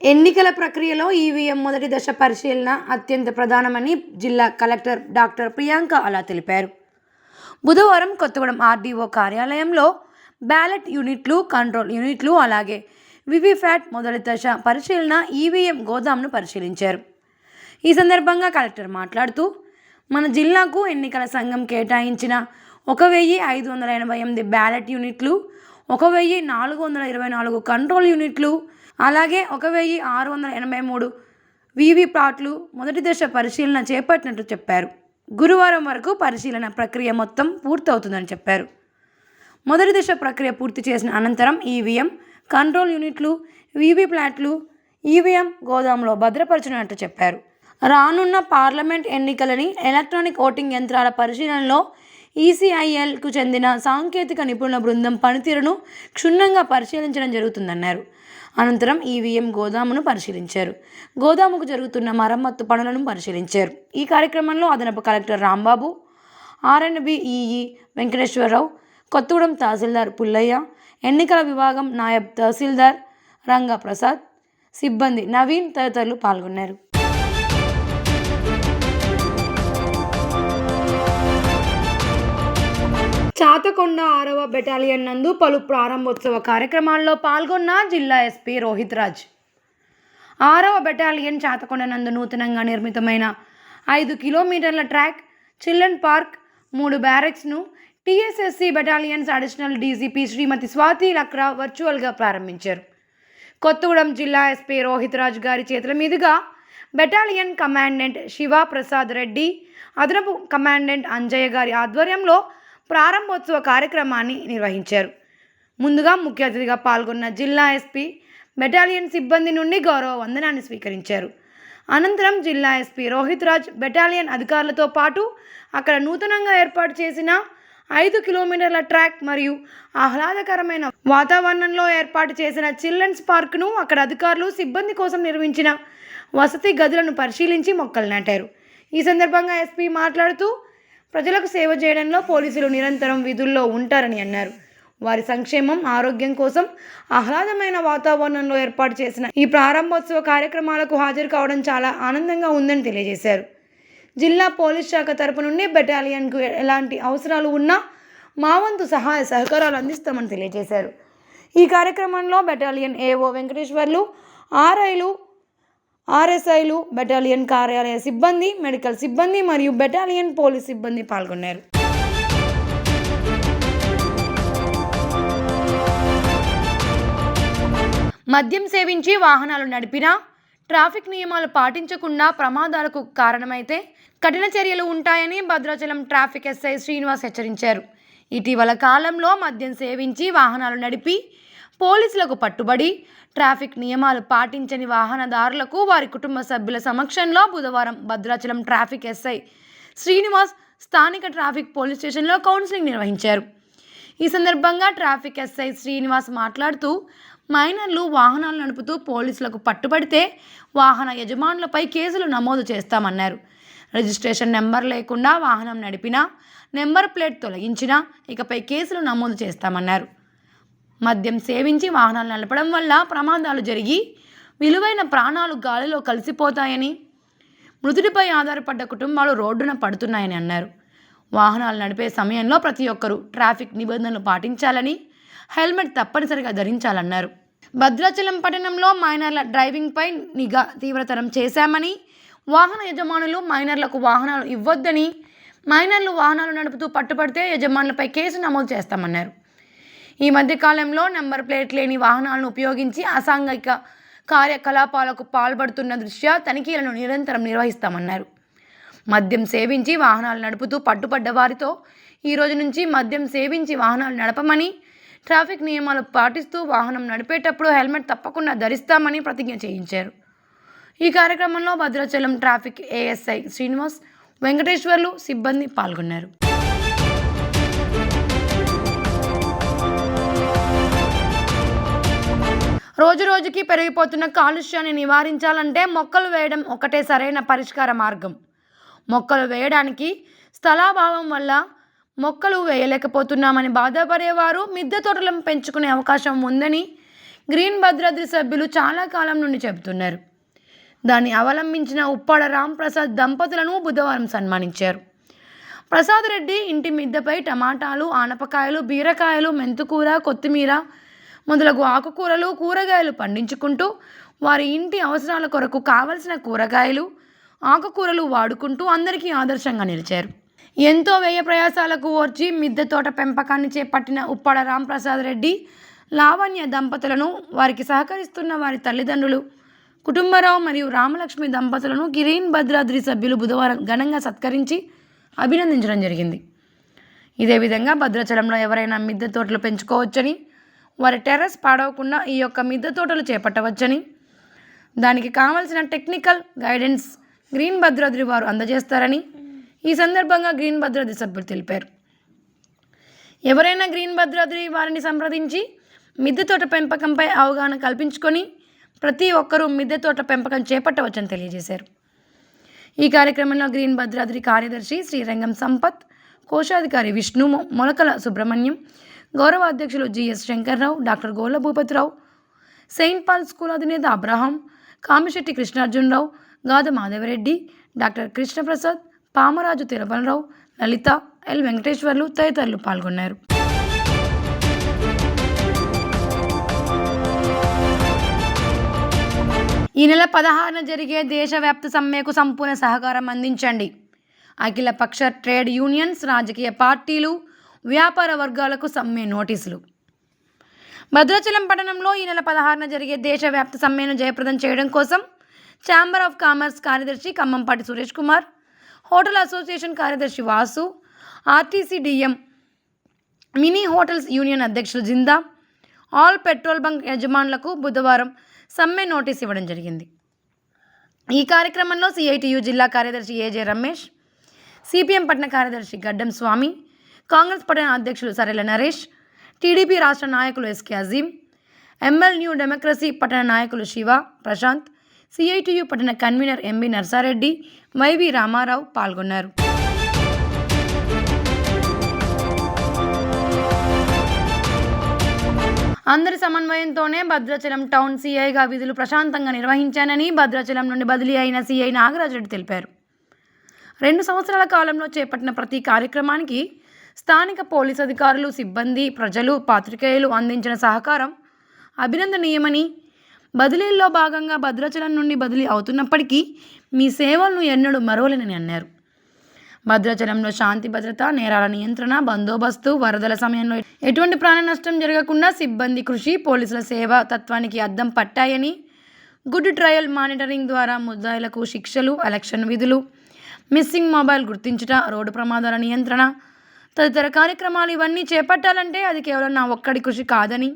ఎన్నికల ప్రక్రియలో ఈవీఎం మొదటి దశ పరిశీలన అత్యంత ప్రధానమని జిల్లా కలెక్టర్ డాక్టర్ ప్రియాంక అలా తెలిపారు. బుధవారం కొత్తగూడెం ఆర్డీఓ కార్యాలయంలో బ్యాలెట్ యూనిట్లు, కంట్రోల్ యూనిట్లు, అలాగే వివిప్యాట్ మొదటి దశ పరిశీలన ఈవీఎం గోదాంను పరిశీలించారు. ఈ సందర్భంగా కలెక్టర్ మాట్లాడుతూ, మన జిల్లాకు ఎన్నికల సంఘం కేటాయించిన 1588 బ్యాలెట్ యూనిట్లు, 1424 కంట్రోల్ యూనిట్లు, అలాగే 1683 వీవీప్యాట్లు మొదటి దశ పరిశీలన చేపట్టినట్టు చెప్పారు. గురువారం వరకు పరిశీలన ప్రక్రియ మొత్తం పూర్తవుతుందని చెప్పారు. మొదటి దశ ప్రక్రియ పూర్తి చేసిన అనంతరం ఈవీఎం, కంట్రోల్ యూనిట్లు, వీవీప్యాట్లు ఈవీఎం గోదాంలో భద్రపరచనున్నట్టు చెప్పారు. రానున్న పార్లమెంట్ ఎన్నికలని ఎలక్ట్రానిక్ ఓటింగ్ యంత్రాల పరిశీలనలో ఈసీఐఎల్కు చెందిన సాంకేతిక నిపుణుల బృందం పనితీరును క్షుణ్ణంగా పరిశీలించడం జరుగుతుందన్నారు. అనంతరం ఈవీఎం గోదామును పరిశీలించారు. గోదాముకు జరుగుతున్న మరమ్మత్తు పనులను పరిశీలించారు. ఈ కార్యక్రమంలో అదనపు కలెక్టర్ రాంబాబు, ఆర్ఎండ్బి ఈఈ వెంకటేశ్వరరావు, కొత్తగూడెం తహసీల్దార్ పుల్లయ్య, ఎన్నికల విభాగం నాయబ్ తహసీల్దార్ రంగా ప్రసాద్, సిబ్బంది నవీన్ తదితరులు పాల్గొన్నారు. చాతకొండ 6వ బెటాలియన్ నందు పలు ప్రారంభోత్సవ కార్యక్రమాల్లో పాల్గొన్న జిల్లా ఎస్పీ రోహిత్ రాజ్. 6వ బెటాలియన్ చాతకొండ నందు నూతనంగా నిర్మితమైన 5 కిలోమీటర్ల ట్రాక్, చిల్డ్రన్ పార్క్, 3 బ్యారెక్స్ను TSSC battalions additional DGP Srimathi Swathi Lakra వర్చువల్గా ప్రారంభించారు. కొత్తగూడెం జిల్లా ఎస్పీ రోహిత్ రాజ్ గారి చేతుల మీదుగా బెటాలియన్ కమాండెంట్ శివా ప్రసాద్ రెడ్డి, అదనపు కమాండెంట్ అంజయ్య గారి ఆధ్వర్యంలో ప్రారంభోత్సవ కార్యక్రమాన్ని నిర్వహించారు. ముందుగా ముఖ్య అతిథిగా పాల్గొన్న జిల్లా ఎస్పీ బెటాలియన్ సిబ్బంది నుండి గౌరవ వందనాన్ని స్వీకరించారు. అనంతరం జిల్లా ఎస్పీ రోహిత్ రాజ్ బెటాలియన్ అధికారులతో పాటు అక్కడ నూతనంగా ఏర్పాటు చేసిన 5 కిలోమీటర్ల ట్రాక్ మరియు ఆహ్లాదకరమైన వాతావరణంలో ఏర్పాటు చేసిన చిల్డ్రన్స్ పార్క్ను, అక్కడ అధికారులు సిబ్బంది కోసం నిర్మించిన వసతి గదులను పరిశీలించి మొక్కలు నాటారు. ఈ సందర్భంగా ఎస్పీ మాట్లాడుతూ, ప్రజలకు సేవ చేయడంలో పోలీసులు నిరంతరం విధుల్లో ఉంటారని అన్నారు. వారి సంక్షేమం, ఆరోగ్యం కోసం ఆహ్లాదమైన వాతావరణంలో ఏర్పాటు చేసిన ఈ ప్రారంభోత్సవ కార్యక్రమాలకు హాజరు కావడం చాలా ఆనందంగా ఉందని తెలియజేశారు. జిల్లా పోలీస్ శాఖ తరపు నుండి బెటాలియన్కు ఎలాంటి అవసరాలు ఉన్నా మా వంతు సహాయ సహకారాలు అందిస్తామని తెలియజేశారు. ఈ కార్యక్రమంలో బెటాలియన్ ఏఓ వెంకటేశ్వర్లు, ఆర్ఐలు, ఆర్ఎస్ఐలు, బెటాలియన్ కార్యాలయ సిబ్బంది, మెడికల్ సిబ్బంది మరియు బెటాలియన్ పోలీస్ సిబ్బంది పాల్గొన్నారు. మద్యం సేవించి వాహనాలు నడిపినా, ట్రాఫిక్ నియమాలు పాటించకుండా ప్రమాదాలకు కారణమైతే కఠిన చర్యలు ఉంటాయని భద్రాచలం ట్రాఫిక్ ఎస్ఐ శ్రీనివాస్ హెచ్చరించారు. ఇటీవల కాలంలో మద్యం సేవించి వాహనాలు నడిపి పోలీసులకు పట్టుబడి ట్రాఫిక్ నియమాలు పాటించని వాహనదారులకు వారి కుటుంబ సభ్యుల సమక్షంలో బుధవారం భద్రాచలం ట్రాఫిక్ ఎస్ఐ శ్రీనివాస్ స్థానిక ట్రాఫిక్ పోలీస్ స్టేషన్లో కౌన్సిలింగ్ నిర్వహించారు. ఈ సందర్భంగా ట్రాఫిక్ ఎస్ఐ శ్రీనివాస్ మాట్లాడుతూ, మైనర్లు వాహనాలు నడుపుతూ పోలీసులకు పట్టుబడితే వాహన యజమానులపై కేసులు నమోదు చేస్తామన్నారు. రిజిస్ట్రేషన్ నెంబర్ లేకుండా వాహనం నడిపినా, నెంబర్ ప్లేట్ తొలగించినా ఇకపై కేసులు నమోదు చేస్తామన్నారు. మద్యం సేవించి వాహనాలు నడపడం వల్ల ప్రమాదాలు జరిగి విలువైన ప్రాణాలు గాలిలో కలిసిపోతాయని, మృతుడిపై ఆధారపడ్డ కుటుంబాలు రోడ్డున పడుతున్నాయని అన్నారు. వాహనాలు నడిపే సమయంలో ప్రతి ఒక్కరూ ట్రాఫిక్ నిబంధనలు పాటించాలని, హెల్మెట్ తప్పనిసరిగా ధరించాలన్నారు. భద్రాచలం పట్టణంలో మైనర్ల డ్రైవింగ్పై నిఘా తీవ్రతరం చేశామని, వాహన యజమానులు మైనర్లకు వాహనాలు ఇవ్వొద్దని, మైనర్లు వాహనాలు నడుపుతూ పట్టుబడితే యజమానులపై కేసు నమోదు చేస్తామన్నారు. ఈ మధ్యకాలంలో నెంబర్ ప్లేట్ లేని వాహనాలను ఉపయోగించి అసాంఘిక కార్యకలాపాలకు పాల్పడుతున్న దృష్ట్యా తనిఖీలను నిరంతరం నిర్వహిస్తామన్నారు. మద్యం సేవించి వాహనాలు నడుపుతూ పట్టుబడ్డ వారితో ఈ రోజు నుంచి మద్యం సేవించి వాహనాలు నడపమని, ట్రాఫిక్ నియమాలు పాటిస్తూ వాహనం నడిపేటప్పుడు హెల్మెట్ తప్పకుండా ధరిస్తామని ప్రతిజ్ఞ చేయించారు. ఈ కార్యక్రమంలో భద్రాచలం ట్రాఫిక్ ఏఎస్ఐ శ్రీనివాస్, వెంకటేశ్వర్లు సిబ్బంది పాల్గొన్నారు. రోజు రోజుకి పెరిగిపోతున్న కాలుష్యాన్ని నివారించాలంటే మొక్కలు వేయడం ఒకటే సరైన పరిష్కార మార్గం. మొక్కలు వేయడానికి స్థలాభావం వల్ల మొక్కలు వేయలేకపోతున్నామని బాధపడేవారు మిద్దె తోటలను పెంచుకునే అవకాశం ఉందని గ్రీన్ భద్రాద్రి సభ్యులు చాలా కాలం నుండి చెబుతున్నారు. దాన్ని అవలంబించిన ఉప్పాడ రాంప్రసాద్ దంపతులను బుధవారం సన్మానించారు. ప్రసాద్ రెడ్డి ఇంటి మిద్దెపై టమాటాలు, ఆనపకాయలు, బీరకాయలు, మెంతుకూర, కొత్తిమీర మొదలగు ఆకుకూరలు, కూరగాయలు పండించుకుంటూ వారి ఇంటి అవసరాల కొరకు కావలసిన కూరగాయలు, ఆకుకూరలు వాడుకుంటూ అందరికీ ఆదర్శంగా నిలిచారు. ఎంతో వ్యయ ప్రయాసాలకు ఓర్చి మిద్దె తోట పెంపకాన్ని చేపట్టిన ఉప్పాడ రాంప్రసాద్ రెడ్డి, లావణ్య దంపతులను, వారికి సహకరిస్తున్న వారి తల్లిదండ్రులు కుటుంబరావు మరియు రామలక్ష్మి దంపతులను గ్రీన్ భద్రాద్రి సభ్యులు బుధవారం ఘనంగా సత్కరించి అభినందించడం జరిగింది. ఇదే విధంగా భద్రాచలంలో ఎవరైనా మిద్దె తోటలు పెంచుకోవచ్చని, వారి టెర్రస్ పాడవకుండా ఈ యొక్క మిద్దె తోటలు చేపట్టవచ్చని, దానికి కావలసిన టెక్నికల్ గైడెన్స్ గ్రీన్ భద్రాద్రి వారు అందజేస్తారని ఈ సందర్భంగా గ్రీన్ భద్రాద్రి సభ్యులు తెలిపారు. ఎవరైనా గ్రీన్ భద్రాద్రి వారిని సంప్రదించి మిద్దె తోట పెంపకంపై అవగాహన కల్పించుకొని ప్రతి ఒక్కరూ మిద్దె తోట పెంపకం చేపట్టవచ్చని తెలియజేశారు. ఈ కార్యక్రమంలో గ్రీన్ భద్రాద్రి కార్యదర్శి శ్రీరంగం సంపత్, కోశాధికారి విష్ణు, మొలకల సుబ్రహ్మణ్యం, గౌరవ అధ్యక్షులు GS Shankarrao, doctor Golla Bhupathirao, saint Paul school అధినేత Abraham, Kamisetti Krishnarjunarao, Gada Madhavareddy, doctor Krishnaprasad, Pamaraju Tirumalarao, Lalitha, L Venkateswarlu తదితరులు పాల్గొన్నారు. ఈ నెల 16న జరిగే దేశవ్యాప్త సమ్మెకు సంపూర్ణ సహకారం అందించండి. అఖిలపక్ష ట్రేడ్ యూనియన్స్, రాజకీయ పార్టీలు, వ్యాపార వర్గాలకు సమ్మె నోటీసులు. భద్రాచలం పట్టణంలో ఈ నెల 16న జరిగే దేశవ్యాప్త సమ్మెను జయప్రదం చేయడం కోసం ఛాంబర్ ఆఫ్ కామర్స్ కార్యదర్శి ఖమ్మంపాటి సురేష్ కుమార్, హోటల్ అసోసియేషన్ కార్యదర్శి Vasu, RTC DM, mini hotels union అధ్యక్షులు జిందా, ఆల్ పెట్రోల్ బంక్ యజమానులకు బుధవారం సమ్మె నోటీస్ ఇవ్వడం జరిగింది. ఈ కార్యక్రమంలో సిఐటియు జిల్లా కార్యదర్శి ఏజే రమేష్, సిపిఎం పట్టణ కార్యదర్శి గడ్డం స్వామి, కాంగ్రెస్ పట్టణ అధ్యక్షులు సరెల నరేష్, టీడీపీ రాష్ట్ర నాయకులు SK Azeem, ML New Democracy పట్టణ నాయకులు శివ, ప్రశాంత్, సిఐటియు పట్టణ కన్వీనర్ ఎంబి నర్సారెడ్డి, వైవి రామారావు పాల్గొన్నారు. అందరి సమన్వయంతోనే భద్రాచలం టౌన్ సిఐగా విధులు ప్రశాంతంగా నిర్వహించానని భద్రాచలం నుండి బదిలీ అయిన సిఐ నాగరాజరెడ్డి తెలిపారు. 2 సంవత్సరాల కాలంలో చేపట్టిన ప్రతి కార్యక్రమానికి స్థానిక పోలీసు అధికారులు, సిబ్బంది, ప్రజలు, పాత్రికేయులు అందించిన సహకారం అభినందనీయమని, బదిలీల్లో భాగంగా భద్రాచలం నుండి బదిలీ అవుతున్నప్పటికీ మీ సేవలను ఎన్నడూ మరోలేనని అన్నారు. భద్రాచలంలో శాంతి భద్రత, నేరాల నియంత్రణ, బందోబస్తు, వరదల సమయంలో ఎటువంటి ప్రాణ నష్టం జరగకుండా సిబ్బంది కృషి, పోలీసుల సేవ తత్వానికి అద్దం పట్టాయని, గుడ్ ట్రయల్ మానిటరింగ్ ద్వారా ముద్దాయిలకు శిక్షలు, ఎలక్షన్ విధులు, మిస్సింగ్ మొబైల్ గుర్తించుట, రోడ్డు ప్రమాదాల నియంత్రణ తదితర కార్యక్రమాలు ఇవన్నీ చేపట్టాలంటే అది కేవలం నా ఒక్కడి కృషి కాదని,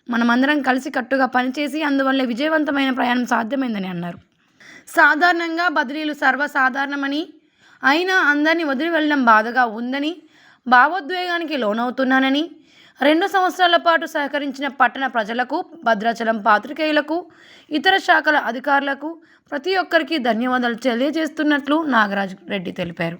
మనమందరం కలిసి కట్టుగా పనిచేసి అందువల్లే విజయవంతమైన ప్రయాణం సాధ్యమైందని అన్నారు. సాధారణంగా బదిలీలు సర్వసాధారణమని, అయినా అందరినీ వదిలి వెళ్ళడం బాధగా ఉందని, భావోద్వేగానికి లోనవుతున్నానని, 2 సంవత్సరాల పాటు సహకరించిన పట్టణ ప్రజలకు, భద్రాచలం పాత్రికేయులకు, ఇతర శాఖల అధికారులకు ప్రతి ఒక్కరికి ధన్యవాదాలు తెలియజేస్తున్నట్లు నాగరాజ్ రెడ్డి తెలిపారు.